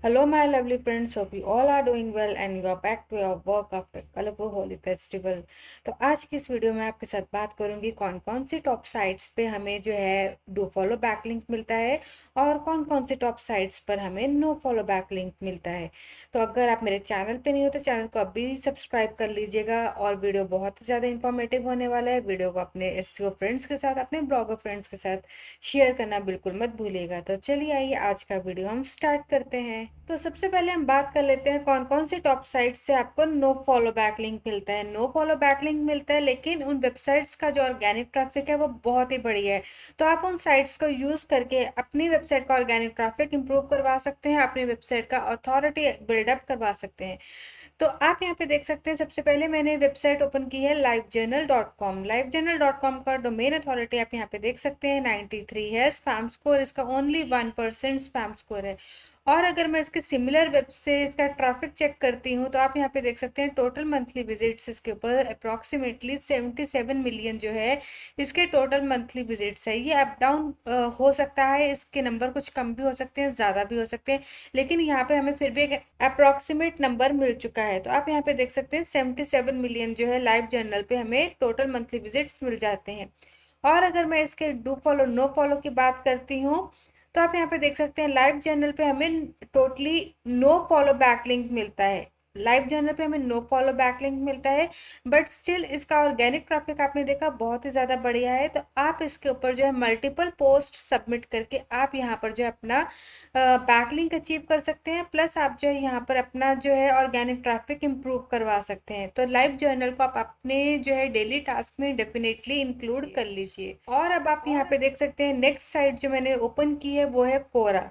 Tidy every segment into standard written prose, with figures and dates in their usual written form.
Hello, my lovely friends. Hope you all are doing well and you are back to your work after colorful holy festival. तो आज की इस video में आपके साथ बात करूंगी कौन कौन सी टॉप साइट्स पे हमें जो है डू फॉलो बैकलिंक मिलता है और कौन कौन सी टॉप साइट्स पर हमें नो फॉलो बैकलिंक मिलता है। तो अगर आप मेरे चैनल पे नहीं हो तो चैनल को अभी सब्सक्राइब कर लीजिएगा और वीडियो बहुत ज़्यादा इंफॉर्मेटिव होने वाला है। वीडियो को अपने एसईओ फ्रेंड्स के साथ, अपने ब्लॉगर फ्रेंड्स के साथ शेयर करना बिल्कुल मत भूलिएगा। तो चलिए आइए आज का वीडियो हम स्टार्ट करते हैं। तो सबसे पहले हम बात कर लेते हैं कौन कौन सी टॉप साइट्स से आपको नो फॉलो बैक लिंक मिलता है। नो फॉलो बैक लिंक मिलता है लेकिन उन वेबसाइट्स का जो ऑर्गेनिक ट्रैफिक है वो बहुत ही बढ़िया है। तो आप उन साइट्स को यूज करके अपनी वेबसाइट का ऑर्गेनिक ट्रैफिक इंप्रूव करवा सकते हैं, अपनी वेबसाइट का अथॉरिटी बिल्डअप करवा सकते हैं। तो आप यहाँ पे देख सकते हैं, सबसे पहले मैंने वेबसाइट ओपन की है livejournal.com। livejournal.com का डोमेन अथॉरिटी आप यहाँ पे देख सकते हैं 93 है। स्पैम स्कोर इसका ओनली 1% स्पैम स्कोर है। और अगर मैं इसके सिमिलर वेब से इसका ट्रैफिक चेक करती हूँ तो आप यहाँ पे देख सकते हैं टोटल मंथली विजिट्स इसके ऊपर अप्रॉक्सीमेटली 77 मिलियन जो है इसके टोटल मंथली विजिट्स है। ये अप डाउन हो सकता है, इसके नंबर कुछ कम भी हो सकते हैं, ज़्यादा भी हो सकते हैं, लेकिन यहाँ पे हमें फिर भी एक अप्रॉक्सीमेट नंबर मिल चुका है। तो आप यहाँ पे देख सकते हैं 77 मिलियन जो है लाइव जर्नल पे हमें टोटल मंथली विजिट्स मिल जाते हैं। और अगर मैं इसके डू फॉलो नो फॉलो की बात करती हूँ तो आप यहाँ पे देख सकते हैं लाइव जर्नल पे हमें टोटली नो फॉलो बैकलिंक मिलता है। लाइव जर्नल पे हमें नो फॉलो बैकलिंक मिलता है, बट स्टिल इसका ऑर्गेनिक ट्रैफिक आपने देखा बहुत ही ज़्यादा बढ़िया है। तो आप इसके ऊपर जो है मल्टीपल पोस्ट सबमिट करके आप यहाँ पर जो है अपना बैकलिंक अचीव कर सकते हैं, प्लस आप जो है यहाँ पर अपना जो है ऑर्गेनिक ट्रैफिक इंप्रूव करवा सकते हैं। तो लाइव जर्नल को आप अपने जो है डेली टास्क में डेफिनेटली इंक्लूड कर लीजिए। और अब आप यहाँ पे देख सकते हैं नेक्स्ट साइट जो मैंने ओपन की है वो है कोरा।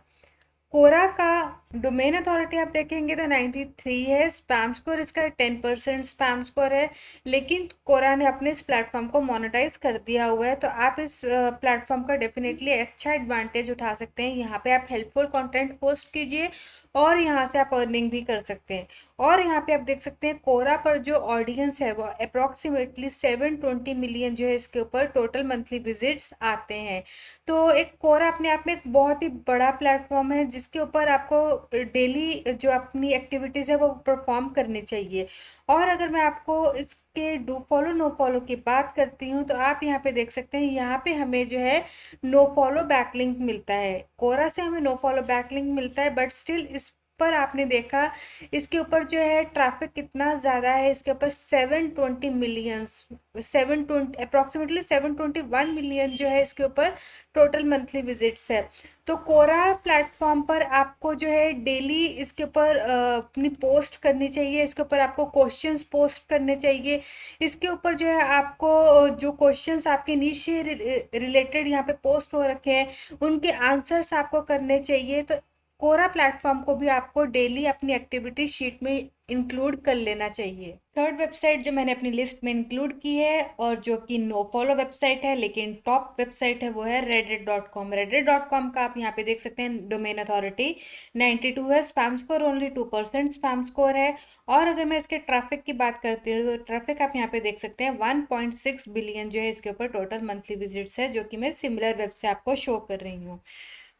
कोरा का डोमेन अथॉरिटी आप देखेंगे तो 93 है। स्पैम स्कोर इसका 10% स्पैम स्कोर है, लेकिन कोरा ने अपने इस प्लेटफॉर्म को मोनेटाइज कर दिया हुआ है। तो आप इस प्लेटफॉर्म का डेफिनेटली अच्छा एडवांटेज उठा सकते हैं। यहाँ पे आप हेल्पफुल कंटेंट पोस्ट कीजिए और यहाँ से आप अर्निंग भी कर सकते हैं। और यहाँ पे आप देख सकते हैं कोरा पर जो ऑडियंस है वो अप्रॉक्सीमेटली 720 मिलियन जो है इसके ऊपर टोटल मंथली विजिट्स आते हैं। तो एक कोरा अपने आप में एक बहुत ही बड़ा प्लेटफॉर्म है जिसके ऊपर आपको डेली जो अपनी एक्टिविटीज़ है वो परफॉर्म करनी चाहिए। और अगर मैं आपको इसके डू फॉलो नो फॉलो की बात करती हूँ तो आप यहाँ पे देख सकते हैं, यहाँ पे हमें जो है नो फॉलो बैकलिंक मिलता है। कोरा से हमें नो फॉलो बैकलिंक मिलता है, बट स्टिल इस पर आपने देखा इसके ऊपर जो है ट्रैफिक कितना ज़्यादा है। इसके ऊपर 720 मिलियंस 720 अप्रॉक्सीमेटली 721 मिलियन जो है इसके ऊपर टोटल मंथली विजिट्स है। तो कोरा प्लेटफॉर्म पर आपको जो है डेली इसके ऊपर अपनी पोस्ट करनी चाहिए। इसके ऊपर आपको क्वेश्चंस पोस्ट करने चाहिए। इसके ऊपर जो है आपको जो क्वेश्चंस आपके नीश से रिलेटेड यहाँ पे पोस्ट हो रखे हैं उनके आंसर्स आपको करने चाहिए। तो कोरा प्लेटफॉर्म को भी आपको डेली अपनी एक्टिविटी शीट में इंक्लूड कर लेना चाहिए। थर्ड वेबसाइट जो मैंने अपनी लिस्ट में इंक्लूड की है और जो कि नो फॉलो वेबसाइट है लेकिन टॉप वेबसाइट है वो है reddit.com। reddit.com का आप यहाँ पे देख सकते हैं डोमेन अथॉरिटी 92 है। Spam score only 2% spam score है। और अगर मैं इसके ट्रैफिक की बात करती हूँ तो ट्रैफिक आप यहाँ पे देख सकते हैं 1.6 बिलियन जो है इसके ऊपर टोटल मंथली विजिट्स है, जो कि मैं सिमिलर वेब से आपको शो कर रही हूँ।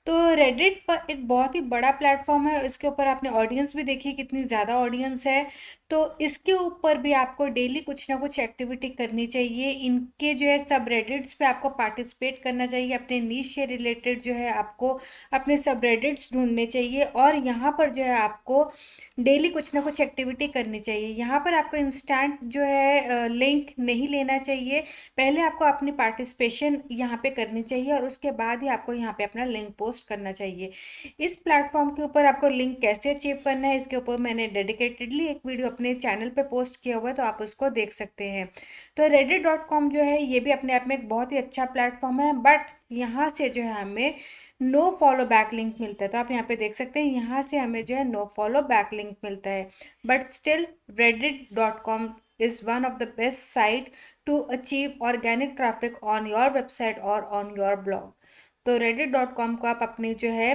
तो रेडिट पर एक बहुत ही बड़ा प्लेटफॉर्म है। इसके ऊपर आपने ऑडियंस भी देखी कितनी ज़्यादा ऑडियंस है। तो इसके ऊपर भी आपको डेली कुछ ना कुछ एक्टिविटी करनी चाहिए। इनके जो है सब रेडिट्स पे आपको पार्टिसिपेट करना चाहिए। अपने नीश से रिलेटेड जो है आपको अपने सब रेडिट्स ढूंढने चाहिए और यहाँ पर जो है आपको डेली कुछ ना कुछ एक्टिविटी करनी चाहिए। यहाँ पर आपको इंस्टेंट जो है लिंक नहीं लेना चाहिए। पहले आपको अपनी पार्टिसिपेशन यहाँ पे करनी चाहिए और उसके बाद ही आपको यहाँ पे अपना लिंक पोस्ट करना चाहिए। इस प्लेटफॉर्म के ऊपर आपको लिंक कैसे अचीव करना है इसके ऊपर मैंने डेडिकेटेडली एक वीडियो अपने चैनल पे पोस्ट किया हुआ है, तो आप उसको देख सकते हैं। तो reddit.com जो है ये भी अपने आप में एक बहुत ही अच्छा प्लेटफॉर्म है, बट यहाँ से जो है हमें नो फॉलो बैक लिंक मिलता है। तो आप यहाँ पे देख सकते हैं यहाँ से हमें जो है नो फॉलो बैक लिंक मिलता है, but still reddit.com is one of the best site to achieve organic traffic on your website or on your blog। तो reddit.com को आप अपनी जो है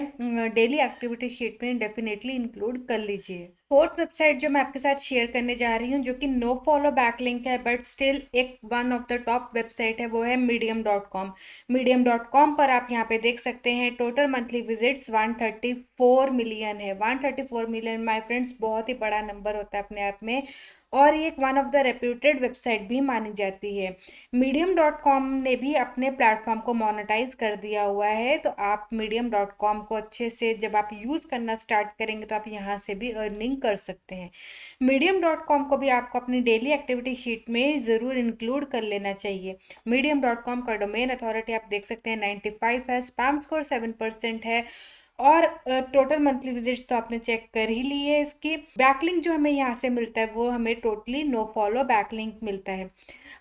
डेली एक्टिविटी शीट में डेफिनेटली इंक्लूड कर लीजिए। फोर्थ वेबसाइट जो मैं आपके साथ शेयर करने जा रही हूँ, जो कि नो फॉलो बैकलिंक है बट स्टिल एक one of the top website है, वो है मीडियम.com। मीडियम.com पर आप यहाँ पे देख सकते हैं टोटल मंथली विजिट्स 134 मिलियन है। 134 मिलियन माय फ्रेंड्स बहुत ही बड़ा नंबर होता है अपने आप में, और ये एक one of the reputed website भी मानी जाती है। मीडियम.com ने भी अपने प्लेटफॉर्म को मोनेटाइज कर दिया हुआ है, तो आप मीडियम.com को अच्छे से जब आप यूज़ करना स्टार्ट करेंगे तो आप यहाँ से भी अर्निंग कर सकते हैं। मीडियम.com को भी आपको अपनी डेली एक्टिविटी शीट में ज़रूर इंक्लूड कर लेना चाहिए। मीडियम.com का डोमेन अथॉरिटी आप देख सकते हैं 95 है, स्पैम स्कोर 7% है, और टोटल मंथली विजिट्स तो आपने चेक कर ही ली है। इसकी बैकलिंक जो हमें यहाँ से मिलता है वो हमें टोटली नो फॉलो बैकलिंक मिलता है।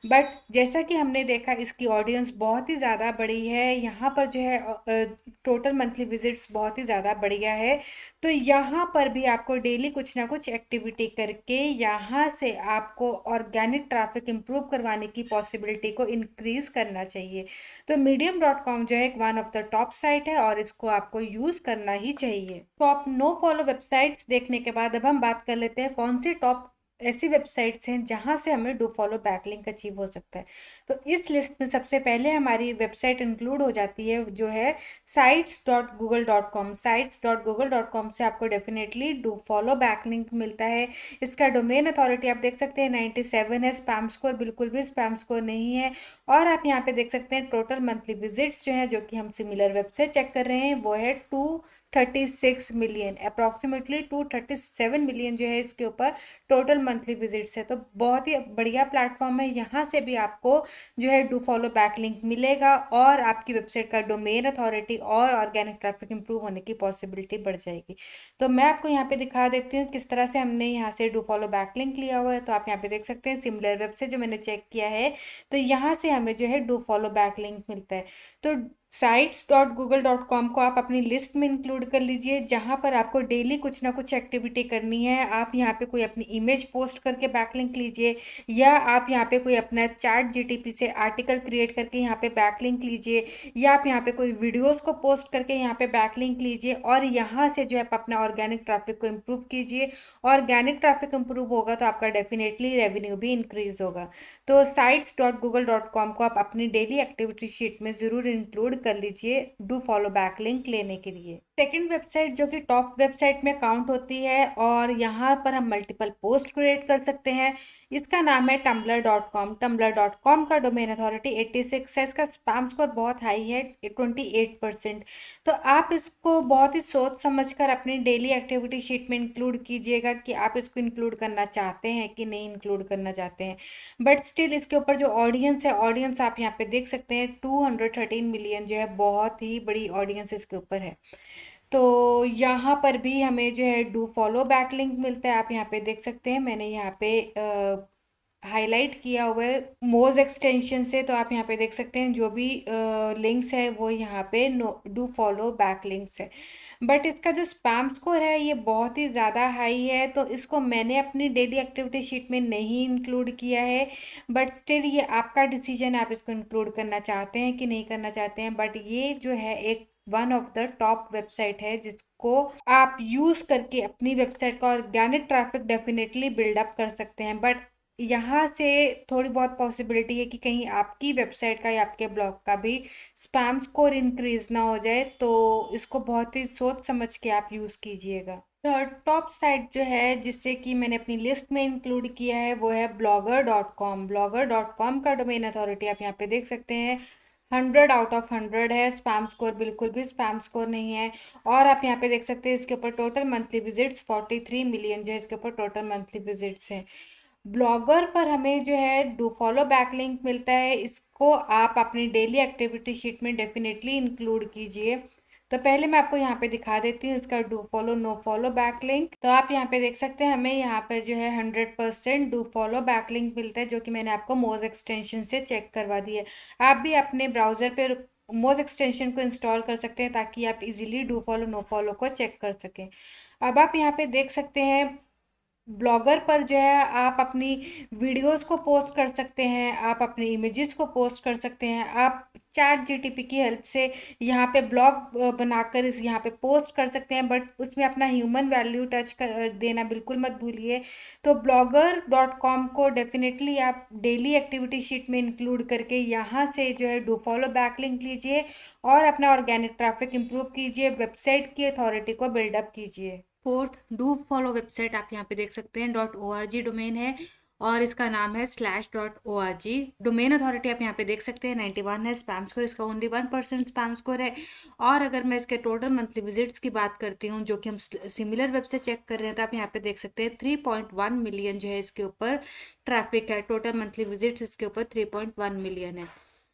बट जैसा कि हमने देखा इसकी ऑडियंस बहुत ही ज़्यादा बड़ी है, यहाँ पर जो है टोटल मंथली विजिट्स बहुत ही ज़्यादा बढ़िया है। तो यहाँ पर भी आपको डेली कुछ ना कुछ एक्टिविटी करके यहाँ से आपको ऑर्गेनिक ट्रैफिक इंप्रूव करवाने की पॉसिबिलिटी को इंक्रीज करना चाहिए। तो मीडियम.com जो है एक one of the top site है और इसको आपको यूज़ करना ही चाहिए। टॉप नो फॉलो वेबसाइट्स देखने के बाद अब हम बात कर लेते हैं कौन सी टॉप ऐसी वेबसाइट्स हैं जहां से हमें डू फॉलो बैकलिंक अचीव हो सकता है। तो इस लिस्ट में सबसे पहले हमारी वेबसाइट इंक्लूड हो जाती है जो है sites.google.com। sites.google.com से आपको डेफिनेटली डू फॉलो बैकलिंक मिलता है। इसका डोमेन अथॉरिटी आप देख सकते हैं 97 है, स्पैम स्कोर बिल्कुल भी स्पैम स्कोर नहीं है। और आप यहाँ पे देख सकते हैं टोटल मंथली विजिट्स जो है, जो कि हम सिमिलर वेब से चेक कर रहे हैं, वो है 236 मिलियन, अप्रॉक्सीमेटली 237 मिलियन जो है इसके ऊपर टोटल मंथली विजिट्स है। तो बहुत ही बढ़िया प्लेटफॉर्म है, यहाँ से भी आपको जो है डू फॉलो बैकलिंक मिलेगा और आपकी वेबसाइट का डोमेन अथॉरिटी और ऑर्गेनिक ट्रैफिक इंप्रूव होने की पॉसिबिलिटी बढ़ जाएगी। तो मैं आपको यहाँ पे दिखा देती हूँ किस तरह से हमने यहाँ से डू फॉलो बैकलिंक लिया हुआ है। तो आप यहाँ पे देख सकते हैं सिमिलर वेब से जो मैंने चेक किया है, तो यहाँ से हमें जो है डू फॉलो बैकलिंक मिलता है। तो sites.google.com को आप अपनी लिस्ट में इंक्लूड कर लीजिए, जहाँ पर आपको डेली कुछ ना कुछ एक्टिविटी करनी है। आप यहाँ पे कोई अपनी इमेज पोस्ट करके बैकलिंक लीजिए, या आप यहाँ पे कोई अपना चैट जीटीपी से आर्टिकल क्रिएट करके यहाँ पे बैकलिंक लीजिए, या आप यहाँ पे कोई वीडियोस को पोस्ट करके यहाँ पे बैकलिंक लीजिए, और यहाँ से जो है आप अपना ऑर्गेनिक ट्रैफिक को इम्प्रूव कीजिए। ऑर्गेनिक ट्रैफिक इम्प्रूव होगा तो आपका डेफिनेटली रेवेन्यू भी इंक्रीज होगा। तो sites.google.com को आप अपनी डेली एक्टिविटी शीट में ज़रूर इंक्लूड कर लीजिए डू फॉलो बैक लिंक लेने के लिए। सेकंड वेबसाइट जो कि टॉप वेबसाइट में काउंट होती है और यहाँ पर हम मल्टीपल पोस्ट क्रिएट कर सकते हैं, इसका नाम है tumblr.com। tumblr.com का डोमेन अथॉरिटी 86 है, इसका स्पैम स्कोर बहुत हाई है 28%। तो आप इसको बहुत ही सोच समझ कर अपनी डेली एक्टिविटी शीट में इंक्लूड कीजिएगा कि आप इसको इंक्लूड करना चाहते हैं कि नहीं इंक्लूड करना चाहते हैं। बट स्टिल इसके ऊपर जो ऑडियंस है, ऑडियंस आप यहाँ पे देख सकते हैं 213 मिलियन जो है, बहुत ही बड़ी ऑडियंस इसके ऊपर है। तो यहाँ पर भी हमें जो है डू फॉलो बैक लिंक मिलता है। आप यहाँ पे देख सकते हैं मैंने यहाँ पे हाईलाइट किया हुआ है मोज एक्सटेंशन से, तो आप यहाँ पे देख सकते हैं जो भी लिंक्स है वो यहाँ पे no do follow back links है। बट इसका जो स्पैम स्कोर है ये बहुत ही ज़्यादा हाई है, तो इसको मैंने अपनी डेली एक्टिविटी शीट में नहीं इंक्लूड किया है। बट स्टिल ये आपका डिसीजन, आप इसको इंक्लूड करना चाहते हैं कि नहीं करना चाहते हैं। बट ये जो है एक one of the top website है जिसको आप यूज़ करके अपनी वेबसाइट का ऑर्गेनिक ट्रैफिक डेफिनेटली बिल्डअप कर सकते हैं। बट यहाँ से थोड़ी बहुत पॉसिबिलिटी है कि कहीं आपकी वेबसाइट का या आपके ब्लॉग का भी स्पैम स्कोर इंक्रीज ना हो जाए, तो इसको बहुत ही सोच समझ के आप यूज़ कीजिएगा। टॉप साइट जो है जिससे कि मैंने अपनी लिस्ट में इंक्लूड किया है वो है blogger.com। blogger.com का डोमेन अथॉरिटी आप यहाँ पे देख सकते हैं 100 आउट ऑफ 100 है, स्पैम स्कोर बिल्कुल भी स्पैम स्कोर नहीं है। और आप यहाँ पे देख सकते हैं इसके ऊपर टोटल मंथली विजिट्स 43 मिलियन जो है इसके ऊपर टोटल मंथली विजिट्स हैं। ब्लॉगर पर हमें जो है डू फॉलो बैक लिंक मिलता है, इसको आप अपनी डेली एक्टिविटी शीट में डेफिनेटली इंक्लूड कीजिए। तो पहले मैं आपको यहाँ पे दिखा देती हूँ इसका do follow no follow back link. तो आप यहाँ पे देख सकते हैं हमें यहाँ पे जो है 100% डू फॉलो बैक लिंक मिलता है, जो कि मैंने आपको मोज एक्सटेंशन से चेक करवा दी है। आप भी अपने ब्राउजर पे मोज एक्सटेंशन को इंस्टॉल कर सकते हैं ताकि आप easily do follow no follow को चेक कर सकें। अब आप यहाँ पे देख सकते हैं ब्लॉगर पर जो है आप अपनी वीडियोस को पोस्ट कर सकते हैं, आप अपनी इमेजेस को पोस्ट कर सकते हैं, आप चैट जीटीपी की हेल्प से यहाँ पे ब्लॉग बनाकर इस यहाँ पे पोस्ट कर सकते हैं, बट उसमें अपना ह्यूमन वैल्यू टच कर देना बिल्कुल मत भूलिए। तो blogger.com को डेफिनेटली आप डेली एक्टिविटी शीट में इंक्लूड करके यहाँ से जो है डू फॉलो बैकलिंक लीजिए और अपना ऑर्गेनिक ट्रैफिक इंप्रूव कीजिए, वेबसाइट की अथॉरिटी को बिल्डअप कीजिए। फोर्थ, डू फॉलो वेबसाइट आप यहाँ पे देख सकते हैं .org डोमेन है और इसका नाम है /.org। डोमेन अथॉरिटी आप यहाँ पे देख सकते हैं 91 है। स्पैम स्कोर इसका ओनली 1% स्पैम स्कोर है। और अगर मैं इसके टोटल मंथली विजिट्स की बात करती हूँ, जो कि हम सिमिलर वेब से चेक कर रहे हैं, तो आप यहाँ पे देख सकते हैं 3.1 मिलियन जो है इसके ऊपर ट्रैफिक है। टोटल मंथली विजिट्स इसके ऊपर 3.1 मिलियन है।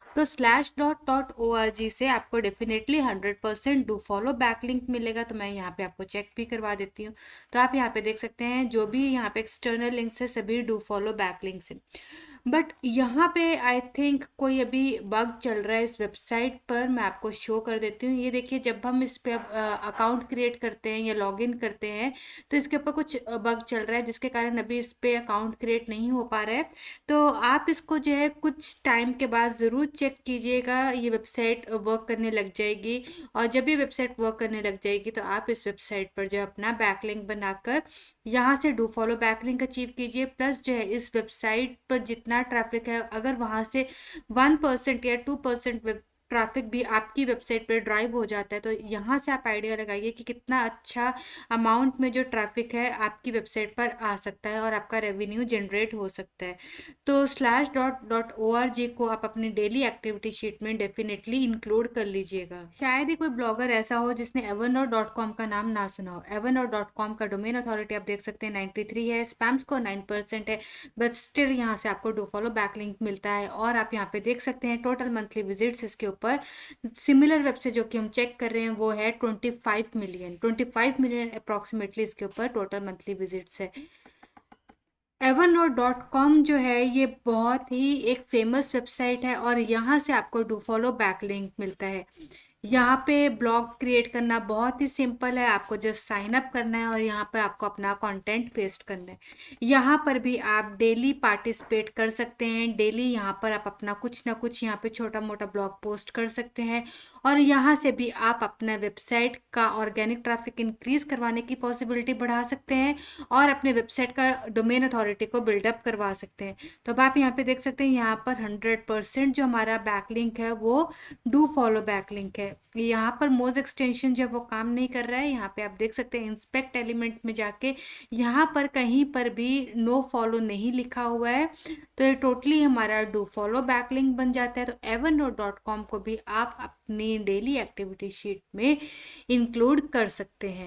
तो /.org से आपको डेफिनेटली 100% डू फॉलो बैकलिंक मिलेगा। तो मैं यहाँ पे आपको चेक भी करवा देती हूँ। तो आप यहाँ पे देख सकते हैं जो भी यहाँ पे एक्सटर्नल लिंक्स है सभी डू फॉलो बैकलिंक्स है। बट यहाँ पे आई थिंक कोई अभी बग चल रहा है इस वेबसाइट पर, मैं आपको शो कर देती हूँ। ये देखिए, जब हम इस पे अकाउंट क्रिएट करते हैं या लॉगिन करते हैं तो इसके ऊपर कुछ बग चल रहा है, जिसके कारण अभी इस पे अकाउंट क्रिएट नहीं हो पा रहा है। तो आप इसको जो है कुछ टाइम के बाद ज़रूर चेक कीजिएगा, ये वेबसाइट वर्क करने लग जाएगी। और जब ये वेबसाइट वर्क करने लग जाएगी तो आप इस वेबसाइट पर जो अपना बैकलिंक बनाकर यहाँ से डू फॉलो बैकलिंक अचीव कीजिए। प्लस जो है इस वेबसाइट पर जितना ट्रैफिक है, अगर वहाँ से 1% या 2% ट्रैफिक भी आपकी वेबसाइट पर ड्राइव हो जाता है, तो यहाँ से आप आइडिया लगाइए कि कितना अच्छा अमाउंट में जो ट्रैफिक है आपकी वेबसाइट पर आ सकता है और आपका रेवेन्यू जनरेट हो सकता है। तो /.org को आप अपनी डेली एक्टिविटी शीट में डेफिनेटली इंक्लूड कर लीजिएगा। शायद ही कोई ब्लॉगर ऐसा हो जिसने evernote.com का नाम ना सुना हो। evernote.com का डोमेन अथॉरिटी आप देख सकते हैं 93 है। स्पैम स्कोर 9% है, बट स्टिल यहाँ से आपको डू फॉलो बैकलिंक मिलता है। और आप यहाँ पे देख सकते हैं टोटल मंथली विजिट्स इसके ऊपर सिमिलर वेब से जो कि हम चेक कर रहे हैं वो है 25 मिलियन अप्रॉक्सीमेटली इसके ऊपर टोटल मंथली विजिट्स है। evernote.com जो है ये बहुत ही एक फेमस वेबसाइट है और यहाँ से आपको डू फॉलो बैकलिंक मिलता है। यहाँ पे ब्लॉग क्रिएट करना बहुत ही सिंपल है, आपको जस्ट साइन अप करना है और यहाँ पे आपको अपना कंटेंट पेस्ट करना है। यहाँ पर भी आप डेली पार्टिसिपेट कर सकते हैं। डेली यहाँ पर आप अपना कुछ ना कुछ यहाँ पे छोटा मोटा ब्लॉग पोस्ट कर सकते हैं और यहाँ से भी आप अपना वेबसाइट का ऑर्गेनिक ट्रैफिक इंक्रीज करवाने की पॉसिबिलिटी बढ़ा सकते हैं और अपने वेबसाइट का डोमेन अथॉरिटी को बिल्डअप करवा सकते हैं। तो अब आप यहाँ पे देख सकते हैं यहाँ पर 100% जो हमारा बैकलिंक है वो डू फॉलो बैकलिंक है। यहाँ पर मोज एक्सटेंशन जब वो काम नहीं कर रहा है, यहाँ पे आप देख सकते हैं इंस्पेक्ट एलिमेंट में जाके यहाँ पर कहीं पर भी नो फॉलो नहीं लिखा हुआ है, तो ये टोटली हमारा डू फॉलो बैकलिंक बन जाता है। तो evernote.com को भी आप अपनी डेली एक्टिविटी शीट में इंक्लूड कर सकते हैं।